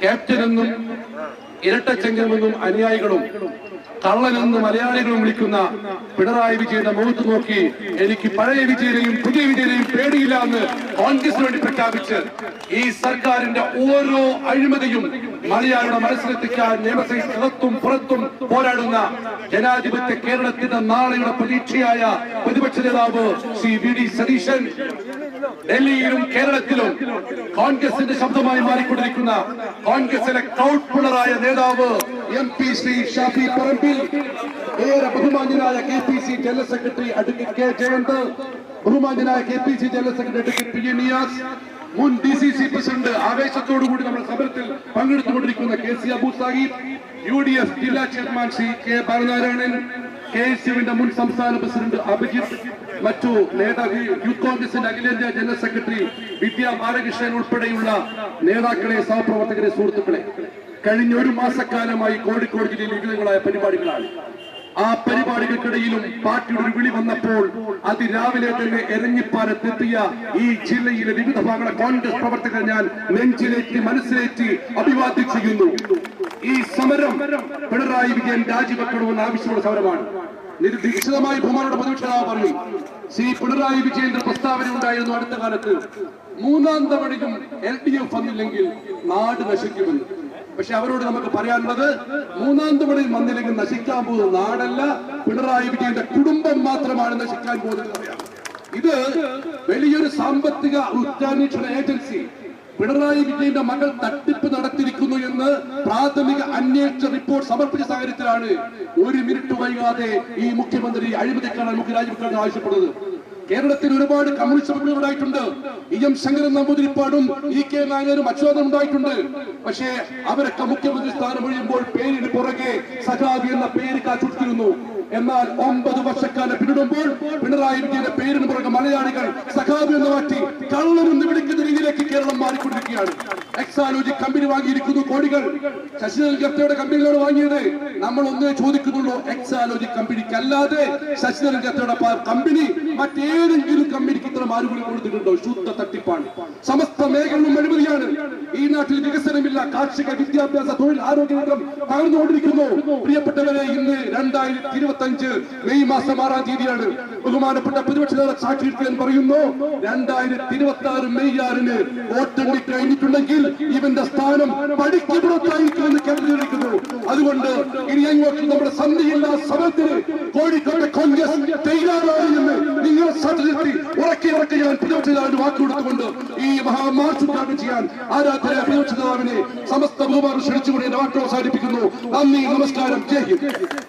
ക്യാപ്റ്റനെന്നും ഇരട്ടച്ചെങ്കമെന്നും അനുയായികളും കള്ളനെന്ന് മലയാളികളും വിളിക്കുന്ന പിണറായി വിജയന്റെ മുഖത്ത് നോക്കി എനിക്ക് പഴയ വിജയനെയും പുതിയ വിജയനെയും പേടിയില്ല എന്ന് കോൺഗ്രസിന് വേണ്ടി പ്രഖ്യാപിച്ച് ഈ സർക്കാരിന്റെ ഓരോ അഴിമതിയും മലയാളിയുടെ മനസ്സിലെത്തിക്കാൻ നിയമസഭയ്ക്കകത്തും പുറത്തും പോരാടുന്ന ജനാധിപത്യ കേരളത്തിന്റെ നാളെയുടെ പ്രതീക്ഷയായ പ്രതിപക്ഷ നേതാവ് ശ്രീ വി ഡി സതീശൻ, ഡൽഹിയിലും കേരളത്തിലും കോൺഗ്രസിന്റെ ശബ്ദമായി മാറിക്കൊണ്ടിരിക്കുന്ന കോൺഗ്രസിലെ ക്രൗഡ് പുള്ളറായ നേതാവ് MP ശ്രീ ഷാഫി പറമ്പിൽ, ഏറെ ബഹുമാന്യനായ KPC general secretary advocate K Jayant, ബഹുമാന്യനായ KPC general secretary advocate PA Niyas, മുൻ DCC പ്രസിഡന്റ്, ആവേശത്തോടുകൂടി നമ്മുടെ സമരത്തിൽ പങ്കെടുത്തുകൊണ്ടിരിക്കുന്ന KC അബു സാഹിബ്, UDF ജില്ലാ ചെയർമാൻ ശ്രീ K ബാലനാരായണൻ, KSUവിന്റെ മുൻ സംസ്ഥാന പ്രസിഡന്റ് അഭിജിത്ത്, മറ്റു നേതാവ്, യൂത്ത് കോൺഗ്രസിന്റെ അഖിലേന്ത്യാ ജനറൽ സെക്രട്ടറി വിദ്യാ ബാലകൃഷ്ണൻ ഉൾപ്പെടെയുള്ള നേതാക്കളെ, സഹപ്രവർത്തകരെ, സുഹൃത്തുക്കളെ, കഴിഞ്ഞ ഒരു മാസക്കാലമായി കോഴിക്കോട് ജില്ലയിൽ വിവിധങ്ങളായ പരിപാടികളാണ്. ആ പരിപാടികൾക്കിടയിലും പാർട്ടിയുടെ ഒരു വിളി വന്നപ്പോൾ അതിരാവിലെ തന്നെ എരഞ്ഞിപ്പാലത്തെത്തിയ ഈ ജില്ലയിലെ വിവിധ ഭാഗങ്ങളെ കോൺഗ്രസ് പ്രവർത്തകർ ഞാൻ നെഞ്ചിലേറ്റി മനസ്സിലേറ്റി അഭിവാദ്യം ചെയ്യുന്നു. ഈ സമരം പിണറായി വിജയൻ രാജിവെക്കണമെന്ന് ആവശ്യമുള്ള സമരമാണ്. വിശദമായി ബഹുമാനോട് പ്രതിപക്ഷ നേതാവ് പറയും, ശ്രീ പിണറായി വിജയന്റെ പ്രസ്താവന ഉണ്ടായിരുന്നു അടുത്ത കാലത്ത്, 3ാം തവണയും LDF വന്നില്ലെങ്കിൽ നാട് നശിക്കുമെന്ന്. പക്ഷെ അവരോട് നമുക്ക് പറയാനുള്ളത്, 3ാം തവണയും വന്നില്ലെങ്കിൽ നശിക്കാൻ പോകുന്നത് നാടല്ല, പിണറായി വിജയന്റെ കുടുംബം മാത്രമാണ് നശിക്കാൻ പോകുന്നത്. ഇത് വലിയൊരു സാമ്പത്തിക കുറ്റാന്വേഷണ ഏജൻസി പിണറായി വിജയന്റെ മകൾ തട്ടിപ്പ് നടത്തിയിരിക്കുന്നു എന്ന് പ്രാഥമിക അന്വേഷണ റിപ്പോർട്ട് സമർപ്പിച്ച സാഹചര്യത്തിലാണ് 1 മിനിറ്റ് വൈകാതെ ഈ മുഖ്യമന്ത്രി അഴിമതിക്കാരൻ രാജിവെക്കാൻ ആവശ്യപ്പെടുന്നത്. കേരളത്തിൽ ഒരുപാട് കമ്മ്യൂണിസ്റ്റ് ഉണ്ടായിട്ടുണ്ട്. EM ശങ്കരൻ നമ്പൂതിരിപ്പാടും EK നായരും അച്യുതനും ഉണ്ടായിട്ടുണ്ട്. പക്ഷേ അവരൊക്കെ മുഖ്യമന്ത്രി സ്ഥാനം ഒഴിയുമ്പോൾ പേരിന് പുറകെ സഖാവി എന്ന പേര് കാച്ചുകൊടുത്തിരുന്നു. എന്നാൽ 9 വർഷക്കാലം പിന്നിടുമ്പോൾ പിണറായി വിജയന്റെ പേരിന് പുറകെ മലയാളികൾ സഖാവി എന്ന് മാറ്റി കള്ളനെന്ന് വിളിക്കുന്ന രീതിയിലേക്ക് കേരളം മാറിക്കൊണ്ടിരിക്കുകയാണ്. എക്സാലോജി കമ്പനി വാങ്ങിയിരിക്കുന്നു കോടികൾ. ശശിധരൻ കത്തയുടെ കമ്പനികളാണ് വാങ്ങിയത്. നമ്മൾ ഒന്നേ ചോദിക്കുന്നുള്ളൂ, എക്സാലോജി കമ്പനിക്ക് അല്ലാതെ ശശിധരൻ കത്തയുടെ കമ്പനി മറ്റേതെങ്കിലും കമ്പനിക്ക് ഇത്ര ആനുകൂല്യം കൊടുത്തിട്ടുണ്ടോ? ശുദ്ധ തട്ടിപ്പാണ്. സമസ്ത മേഖലകളും അഴിമതിയാണ്. ഈ നാട്ടിൽ വികസനമില്ല. കാർഷിക, വിദ്യാഭ്യാസ, തൊഴിൽ, ആരോഗ്യ രംഗം തകർന്നുകൊണ്ടിരിക്കുന്നു. പ്രിയപ്പെട്ടവരെ, ഇന്ന് 2025 മെയ് മാസം 6-ാം തീയതിയാണ്. ബഹുമാനപ്പെട്ട പ്രതിപക്ഷ നേതാവ് സാക്ഷാത്കാരം പറയുന്നു, 2026 മെയ് 6-ന് വോട്ടെണ്ണി കഴിഞ്ഞിട്ടുണ്ടെങ്കിൽ ഇവന്റെ സ്ഥാനം പടിക്ക് പുറത്തായിരിക്കുമെന്ന് കേരളത്തിലിരിക്കുന്നു. അതുകൊണ്ട് ഇനി അങ്ങോട്ട് നമ്മുടെ സന്ധിയില്ലാ സമരത്തിന് കോഴിക്കോട്ടെ കോൺഗ്രസ് തയ്യാറായി എന്ന് നിങ്ങളെ സാധ്യതയെത്തി ഉറക്കി ഞാൻ പ്രതിപക്ഷ നേതാവിന് വാക്കുകൊടുത്തുകൊണ്ട് ഈ മഹാമാർച്ച് ഉദ്ഘാടനം ചെയ്യാൻ ആരാധന പ്രതിപക്ഷ നേതാവിനെ സമസ്ത ബഹുമാനം ക്ഷണിച്ചുകൊണ്ട് എന്റെ വാക്കുകൾ അവസാനിപ്പിക്കുന്നു. നന്ദി, നമസ്കാരം, ജയ് ഹിന്ദ്.